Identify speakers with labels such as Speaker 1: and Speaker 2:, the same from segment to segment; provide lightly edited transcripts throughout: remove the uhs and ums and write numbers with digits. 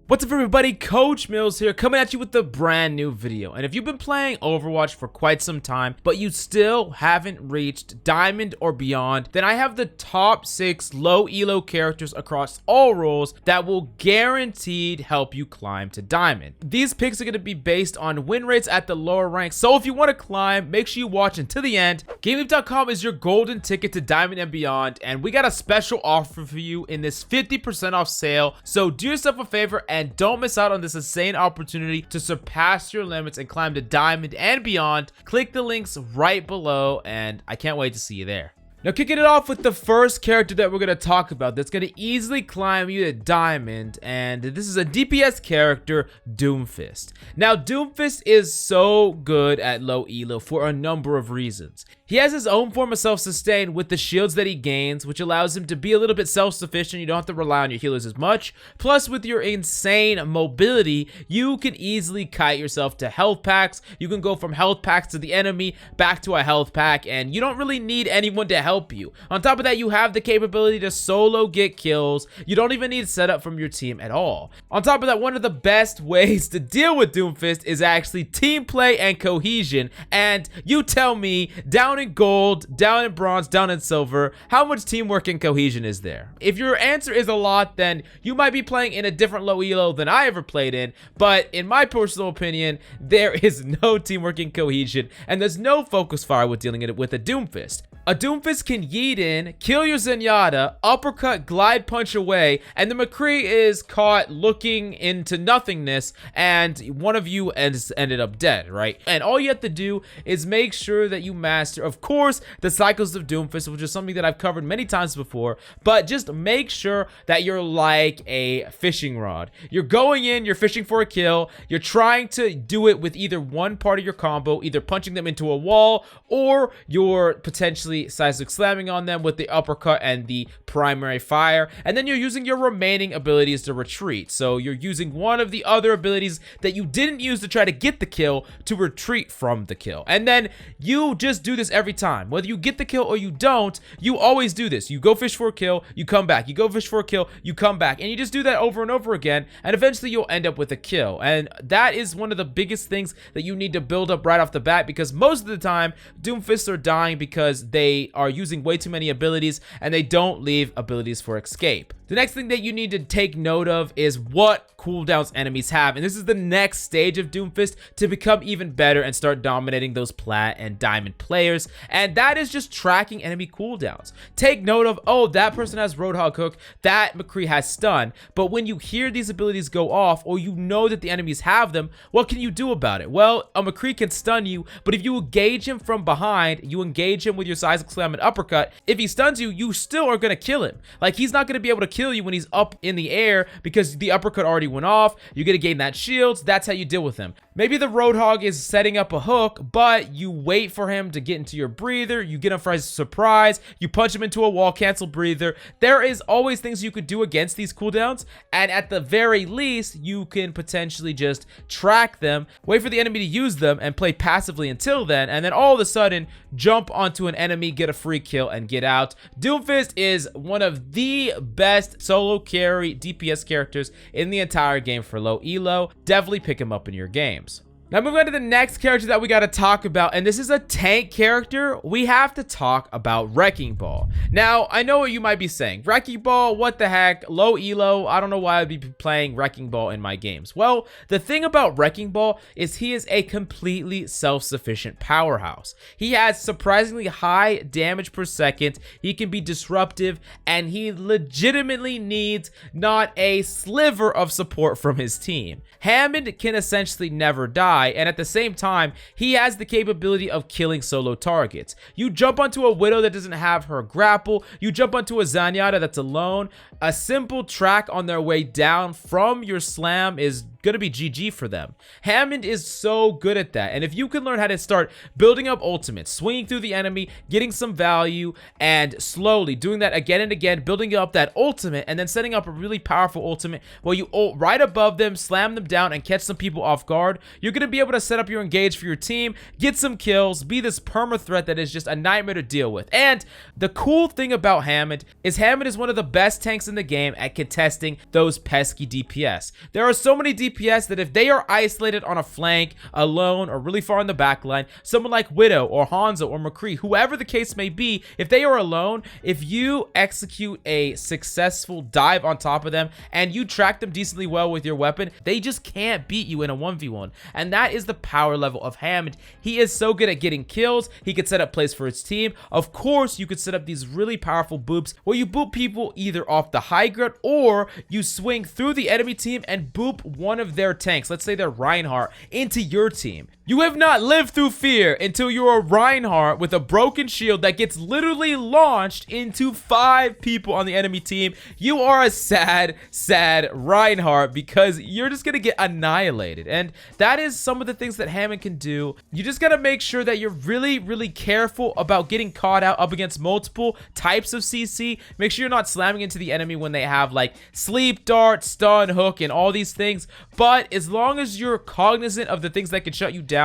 Speaker 1: What's up everybody, Coach Mills here, coming at you with a brand new video. And if you've been playing Overwatch for quite some time, but you still haven't reached Diamond or beyond, then I have the top 6 low elo characters across all roles that will guaranteed help you climb to Diamond. These picks are going to be based on win rates at the lower ranks, so if you want to climb, make sure you watch until the end. GameLeap.com is your golden ticket to Diamond and beyond, and we got a special offer for you in this 50% off sale, so do yourself a favor and don't miss out on this insane opportunity to surpass your limits and climb to Diamond and beyond. Click the links right below, and I can't wait to see you there. Now, kicking it off with the first character that we're going to talk about that's going to easily climb you to Diamond, and this is a DPS character, Doomfist. Now, Doomfist is so good at low elo for a number of reasons. He has his own form of self-sustain with the shields that he gains, which allows him to be a little bit self-sufficient. You don't have to rely on your healers as much. Plus, with your insane mobility, you can easily kite yourself to health packs. You can go from health packs to the enemy, back to a health pack, and you don't really need anyone to help you. On top of that, you have the capability to solo get kills. You don't even need setup from your team at all. On top of that, one of the best ways to deal with Doomfist is actually team play and cohesion. And you tell me, down in gold, down in bronze, down in silver, how much teamwork and cohesion is there? If your answer is a lot, then you might be playing in a different low elo than I ever played in, but in my personal opinion, there is no teamwork and cohesion, and there's no focus fire with dealing with a Doomfist. A Doomfist can yeet in, kill your Zenyatta, uppercut, glide punch away, and the McCree is caught looking into nothingness, and one of you ended up dead, right? And all you have to do is make sure that you master, of course, the cycles of Doomfist, which is something that I've covered many times before, but just make sure that you're like a fishing rod. You're going in, you're fishing for a kill, you're trying to do it with either one part of your combo, either punching them into a wall, or you're potentially seismic slamming on them with the uppercut and the primary fire, and then you're using your remaining abilities to retreat. So you're using one of the other abilities that you didn't use to try to get the kill to retreat from the kill, and then you just do this every time. Whether you get the kill or you don't, you always do this. You go fish for a kill, you come back, you go fish for a kill, you come back, and you just do that over and over again, and eventually you'll end up with a kill. And that is one of the biggest things that you need to build up right off the bat, because most of the time Doomfists are dying because they are using way too many abilities and they don't leave abilities for escape. The next thing that you need to take note of is what cooldowns enemies have, and this is the next stage of Doomfist to become even better and start dominating those plat and diamond players, and that is just tracking enemy cooldowns. Take note of, oh, that person has Roadhog Hook, that McCree has stun, but when you hear these abilities go off, or you know that the enemies have them, what can you do about it? Well, a McCree can stun you, but if you engage him from behind, you engage him with your seismic slam and uppercut, if he stuns you, you still are going to kill him. Like, he's not going to be able to kill you when he's up in the air because the uppercut already went off. You're going to gain that shields. That's how you deal with him. Maybe the Roadhog is setting up a hook, but you wait for him to get into your breather. You get him for his surprise. You punch him into a wall, cancel breather. There is always things you could do against these cooldowns, and at the very least, you can potentially just track them, wait for the enemy to use them, and play passively until then, and then all of a sudden, jump onto an enemy, get a free kill, and get out. Doomfist is one of the best solo carry DPS characters in the entire game for low elo. Definitely pick him up in your games. Now moving on to the next character that we got to talk about, and this is a tank character. We have to talk about Wrecking Ball. Now, I know what you might be saying. Wrecking Ball, what the heck? Low elo, I don't know why I'd be playing Wrecking Ball in my games. Well, the thing about Wrecking Ball is he is a completely self-sufficient powerhouse. He has surprisingly high damage per second, he can be disruptive, and he legitimately needs not a sliver of support from his team. Hammond can essentially never die, and at the same time, he has the capability of killing solo targets. You jump onto a Widow that doesn't have her grapple, you jump onto a Zenyatta that's alone, a simple track on their way down from your slam is gonna be GG for them. Hammond is so good at that, and if you can learn how to start building up ultimates, swinging through the enemy, getting some value, and slowly doing that again and again, building up that ultimate, and then setting up a really powerful ultimate where you ult right above them, slam them down, and catch some people off guard, you're gonna to be able to set up your engage for your team, get some kills, be this perma threat that is just a nightmare to deal with. And the cool thing about Hammond is one of the best tanks in the game at contesting those pesky DPS. There are so many DPS that if they are isolated on a flank, alone, or really far in the back line, someone like Widow or Hanzo or McCree, whoever the case may be, if they are alone, if you execute a successful dive on top of them and you track them decently well with your weapon, they just can't beat you in a 1v1. And that is the power level of Hammond. He is so good at getting kills. He could set up plays for his team. Of course, you could set up these really powerful boops where you boop people either off the high ground or you swing through the enemy team and boop one of their tanks, let's say they're Reinhardt, into your team. You have not lived through fear until you're a Reinhardt with a broken shield that gets literally launched into 5 people on the enemy team. You are a sad, sad Reinhardt because you're just gonna get annihilated. And that is some of the things that Hammond can do. You just gotta make sure that you're really, really careful about getting caught out up against multiple types of CC. Make sure you're not slamming into the enemy when they have like sleep dart, stun, hook, and all these things. But as long as you're cognizant of the things that can shut you down,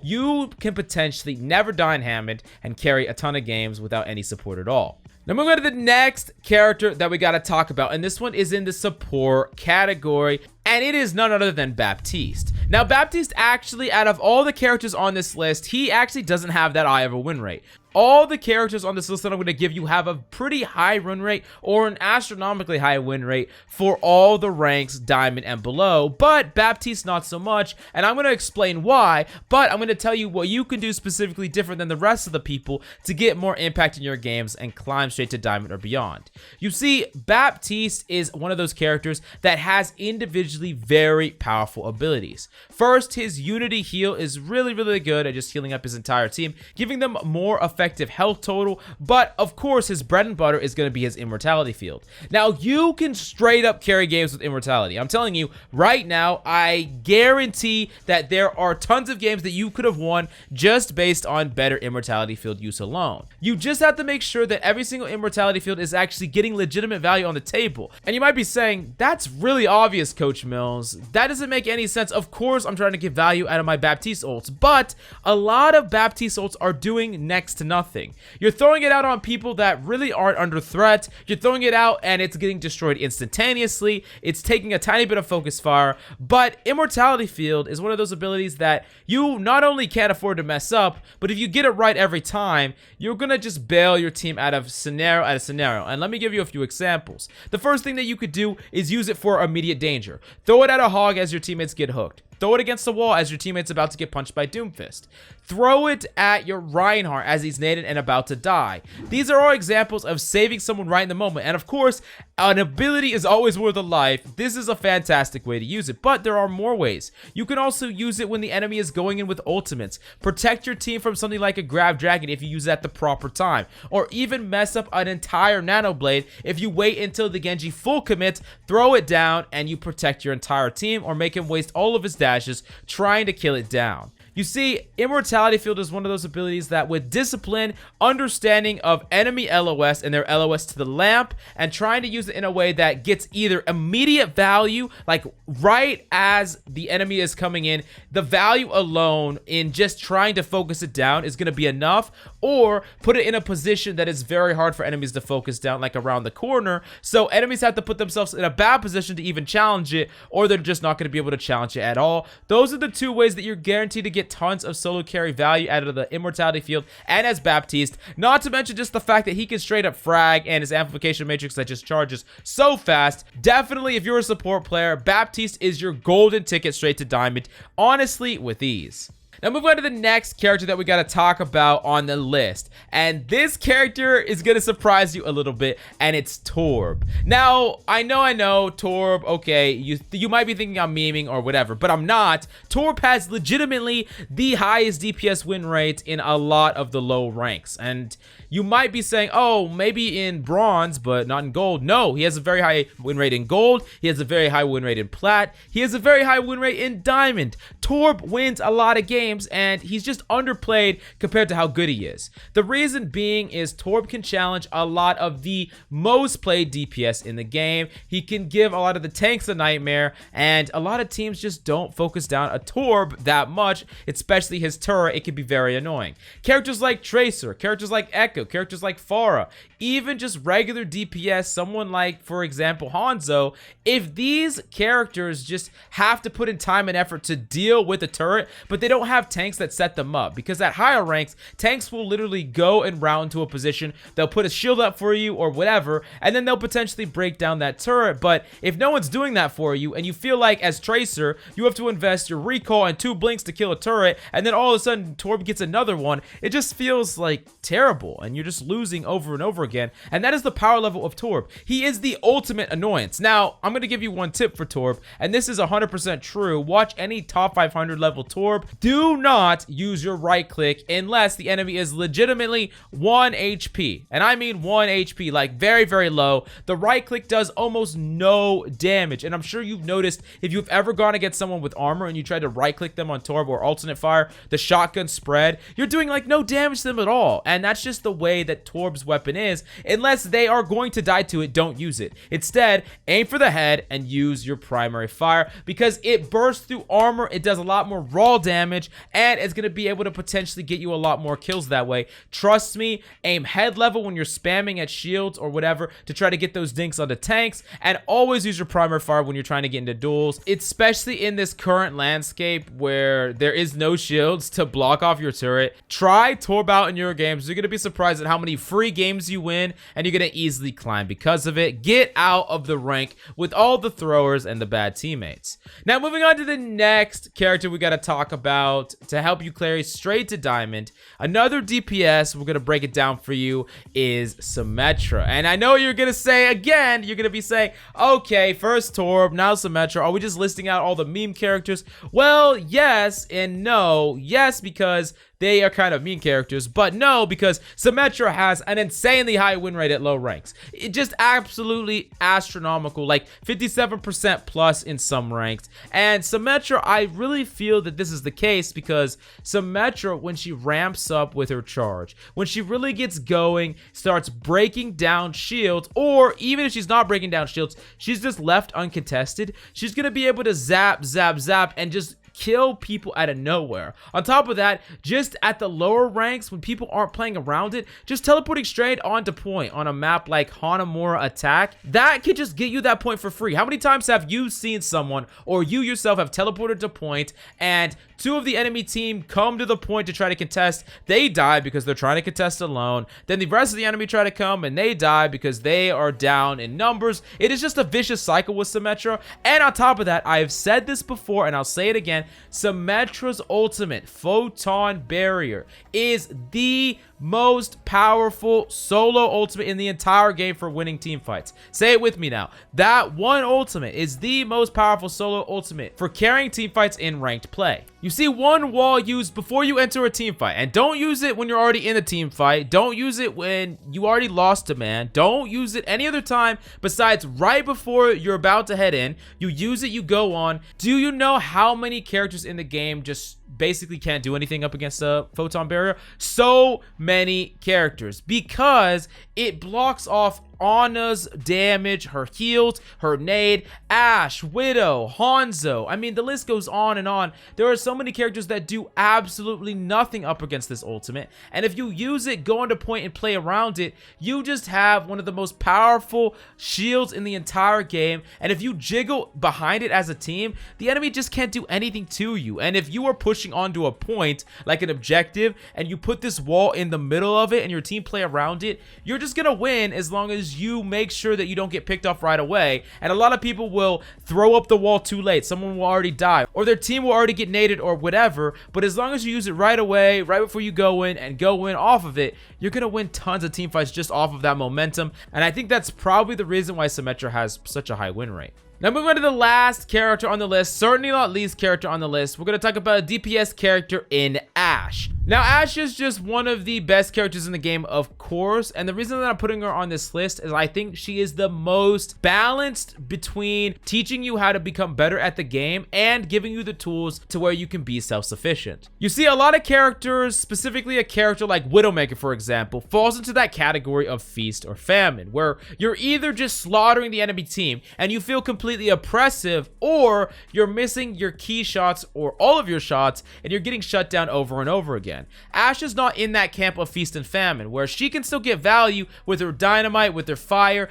Speaker 1: you can potentially never die in Hammond and carry a ton of games without any support at all. Now moving on to the next character that we got to talk about, and this one is in the support category, and it is none other than Baptiste. Now Baptiste actually, out of all the characters on this list, he actually doesn't have that high of a win rate. All the characters on this list that I'm going to give you have a pretty high win rate or an astronomically high win rate for all the ranks diamond and below, but Baptiste not so much, and I'm going to explain why, but I'm going to tell you what you can do specifically different than the rest of the people to get more impact in your games and climb straight to diamond or beyond. You see, Baptiste is one of those characters that has individually very powerful abilities. First, his Unity heal is really, really good at just healing up his entire team, giving them more effective health total, but of course his bread and butter is going to be his immortality field. Now you can straight up carry games with immortality. I'm telling you right now, I guarantee that there are tons of games that you could have won just based on better immortality field use alone. You just have to make sure that every single immortality field is actually getting legitimate value on the table. And you might be saying, that's really obvious, Coach Mills. That doesn't make any sense. Of course I'm trying to get value out of my Baptiste ults, but a lot of Baptiste ults are doing next to nothing. You're throwing it out on people that really aren't under threat. You're throwing it out and it's getting destroyed instantaneously. It's taking a tiny bit of focus fire, but immortality field is one of those abilities that you not only can't afford to mess up, but if you get it right every time, you're gonna just bail your team out of scenario at a scenario. And let me give you a few examples. The first thing that you could do is use it for immediate danger. Throw it at a hog as your teammates get hooked. Throw it against the wall as your teammate's about to get punched by Doomfist. Throw it at your Reinhardt as he's naded and about to die. These are all examples of saving someone right in the moment. And of course, an ability is always worth a life. This is a fantastic way to use it, but there are more ways. You can also use it when the enemy is going in with ultimates. Protect your team from something like a grab dragon if you use it at the proper time. Or even mess up an entire nano blade if you wait until the Genji full commits, throw it down, and you protect your entire team or make him waste all of his dashes trying to kill it down. You see, Immortality Field is one of those abilities that with discipline, understanding of enemy LOS and their LOS to the lamp, and trying to use it in a way that gets either immediate value, like right as the enemy is coming in, the value alone in just trying to focus it down is going to be enough, or put it in a position that is very hard for enemies to focus down, like around the corner, so enemies have to put themselves in a bad position to even challenge it, or they're just not going to be able to challenge it at all. Those are the two ways that you're guaranteed to get tons of solo carry value out of the Immortality Field and as Baptiste, not to mention just the fact that he can straight up frag and his amplification matrix that just charges so fast. Definitely, if you're a support player, Baptiste is your golden ticket straight to diamond, honestly, with ease. Now moving on to the next character that we got to talk about on the list, and this character is going to surprise you a little bit, and it's Torb. Now I know Torb, okay, you might be thinking I'm memeing or whatever, but I'm not. Torb has legitimately the highest DPS win rate in a lot of the low ranks, and You might be saying, oh, maybe in bronze, but not in gold. No, he has a very high win rate in gold. He has a very high win rate in plat. He has a very high win rate in diamond. Torb wins a lot of games, and he's just underplayed compared to how good he is. The reason being is Torb can challenge a lot of the most played DPS in the game. He can give a lot of the tanks a nightmare, and a lot of teams just don't focus down a Torb that much, especially his turret. It can be very annoying. Characters like Tracer, characters like Echo, characters like Pharah, even just regular DPS, someone like, for example, Hanzo, if these characters just have to put in time and effort to deal with a turret, but they don't have tanks that set them up, because at higher ranks, tanks will literally go and round to a position, they'll put a shield up for you or whatever, and then they'll potentially break down that turret. But if no one's doing that for you, and you feel like as Tracer, you have to invest your recall and 2 blinks to kill a turret, and then all of a sudden Torb gets another one, it just feels like terrible, and you're just losing over and over again. And that is the power level of Torb. He is the ultimate annoyance. Now, I'm going to give you one tip for Torb, and this is 100% true. Watch any top 500 level Torb. Do not use your right click unless the enemy is legitimately 1 HP. And I mean 1 HP, like very, very low. The right click does almost no damage. And I'm sure you've noticed if you've ever gone against someone with armor and you tried to right click them on Torb or alternate fire, the shotgun spread, you're doing like no damage to them at all. And that's just the way that Torb's weapon is. Unless they are going to die to it, don't use it. Instead, aim for the head and use your primary fire, because it bursts through armor, it does a lot more raw damage, and it's going to be able to potentially get you a lot more kills that way. Trust me, aim head level when you're spamming at shields or whatever to try to get those dinks onto tanks, and always use your primary fire when you're trying to get into duels, especially in this current landscape where there is no shields to block off your turret. Try Torb out in your games. You're going to be surprised at how many free games you win, and you're going to easily climb because of it. Get out of the rank with all the throwers and the bad teammates. Now, moving on to the next character we got to talk about to help you carry straight to diamond. Another DPS, we're going to break it down for you, is Symmetra. And I know you're going to say, again, you're going to be saying, okay, first Torb, now Symmetra. Are we just listing out all the meme characters? Well, yes and no. Yes, because they are kind of mean characters, but no, because Symmetra has an insanely high win rate at low ranks. It just absolutely astronomical, like 57% plus in some ranks. And Symmetra, I really feel that this is the case because Symmetra, when she ramps up with her charge, when she really gets going, starts breaking down shields, or even if she's not breaking down shields, she's just left uncontested, she's gonna be able to zap, zap, zap, and just kill people out of nowhere. On top of that, just at the lower ranks, when people aren't playing around it, just teleporting straight onto point on a map like Hanamura Attack, that could just get you that point for free. How many times have you seen someone, or you yourself have teleported to point, and 2 of the enemy team come to the point to try to contest, they die because they're trying to contest alone, then the rest of the enemy try to come and they die because they are down in numbers. It is just a vicious cycle with Symmetra. And on top of that, I have said this before and I'll say it again, Symmetra's ultimate, Photon Barrier, is the most powerful solo ultimate in the entire game for winning team fights. Say it with me now. That one ultimate is the most powerful solo ultimate for carrying team fights in ranked play. You see one wall used before you enter a team fight, and don't use it when you're already in a team fight. Don't use it when you already lost a man. Don't use it any other time besides right before you're about to head in. You use it, you go on. Do you know how many characters in the game just basically can't do anything up against a Photon Barrier? So many characters, because it blocks off Ana's damage, her heals, her nade, Ashe, Widow, Hanzo. I mean, the list goes on and on. There are so many characters that do absolutely nothing up against this ultimate, and if you use it, go into point and play around it, you just have one of the most powerful shields in the entire game. And if you jiggle behind it as a team, the enemy just can't do anything to you. And if you are pushing onto a point like an objective and you put this wall in the middle of it and your team play around it, you're just gonna win as long as you make sure that you don't get picked off right away. And a lot of people will throw up the wall too late. Someone will already die, or their team will already get naded or whatever. But as long as you use it right away, right before you go in and go in off of it, you're gonna win tons of team fights just off of that momentum. And I think that's probably the reason why Symmetra has such a high win rate. Now moving on to the last character on the list, certainly not least character on the list, we're going to talk about a DPS character in Ashe. Now, Ashe is just one of the best characters in the game, of course, and the reason that I'm putting her on this list is I think she is the most balanced between teaching you how to become better at the game and giving you the tools to where you can be self-sufficient. You see, a lot of characters, specifically a character like Widowmaker, for example, falls into that category of feast or famine, where you're either just slaughtering the enemy team and you feel completely oppressive, or you're missing your key shots or all of your shots and you're getting shut down over and over again. Ashe is not in that camp of feast and famine, where she can still get value with her dynamite, with her fire,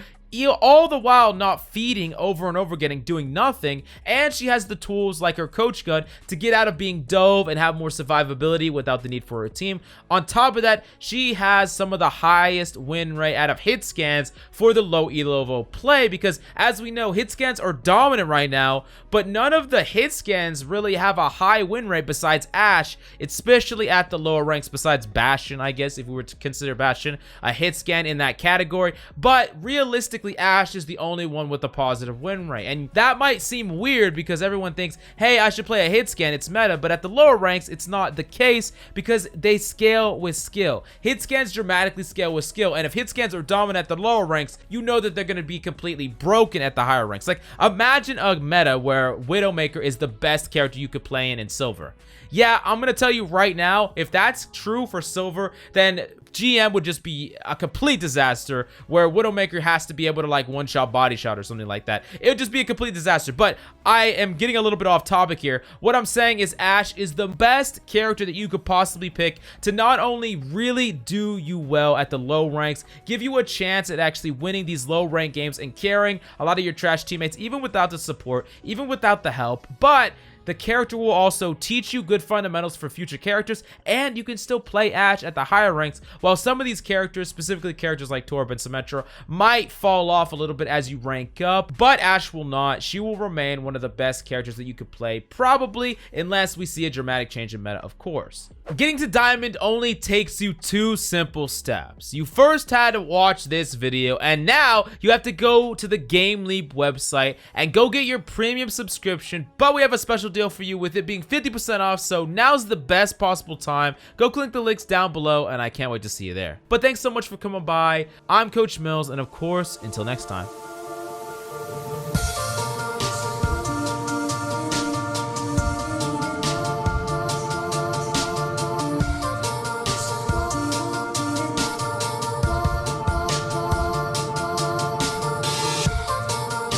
Speaker 1: all the while not feeding over and over again and doing nothing. And she has the tools like her coach gun to get out of being dove and have more survivability without the need for her team. On top of that, she has some of the highest win rate out of hit scans for the low elo play, because as we know, hit scans are dominant right now, but none of the hit scans really have a high win rate besides Ashe, especially at the lower ranks, besides Bastion, I guess, if we were to consider Bastion a hit scan in that category. But realistically, Ashe is the only one with a positive win rate, and that might seem weird because everyone thinks, hey, I should play a hit scan, it's meta, but at the lower ranks it's not the case because they scale with skill. Hit scans dramatically scale with skill, and if hit scans are dominant at the lower ranks, you know that they're going to be completely broken at the higher ranks. Like, imagine a meta where Widowmaker is the best character you could play in Silver. Yeah, I'm going to tell you right now, if that's true for Silver, then GM would just be a complete disaster, where Widowmaker has to be able to like one-shot body shot or something like that. It would just be a complete disaster. But I am getting a little bit off topic here. What I'm saying is Ashe is the best character that you could possibly pick to not only really do you well at the low ranks, give you a chance at actually winning these low rank games and carrying a lot of your trash teammates even without the support, even without the help, but the character will also teach you good fundamentals for future characters, and you can still play Ashe at the higher ranks, while some of these characters, specifically characters like Torbjorn and Symmetra, might fall off a little bit as you rank up, but Ashe will not. She will remain one of the best characters that you could play, probably, unless we see a dramatic change in meta, of course. Getting to Diamond only takes you 2 simple steps. You first had to watch this video, and now you have to go to the GameLeap website and go get your premium subscription, but we have a special deal for you with it being 50% off, so now's the best possible time. Go click the links down below, and I can't wait to see you there. But thanks so much for coming by. I'm Coach Mills, and of course, until next time.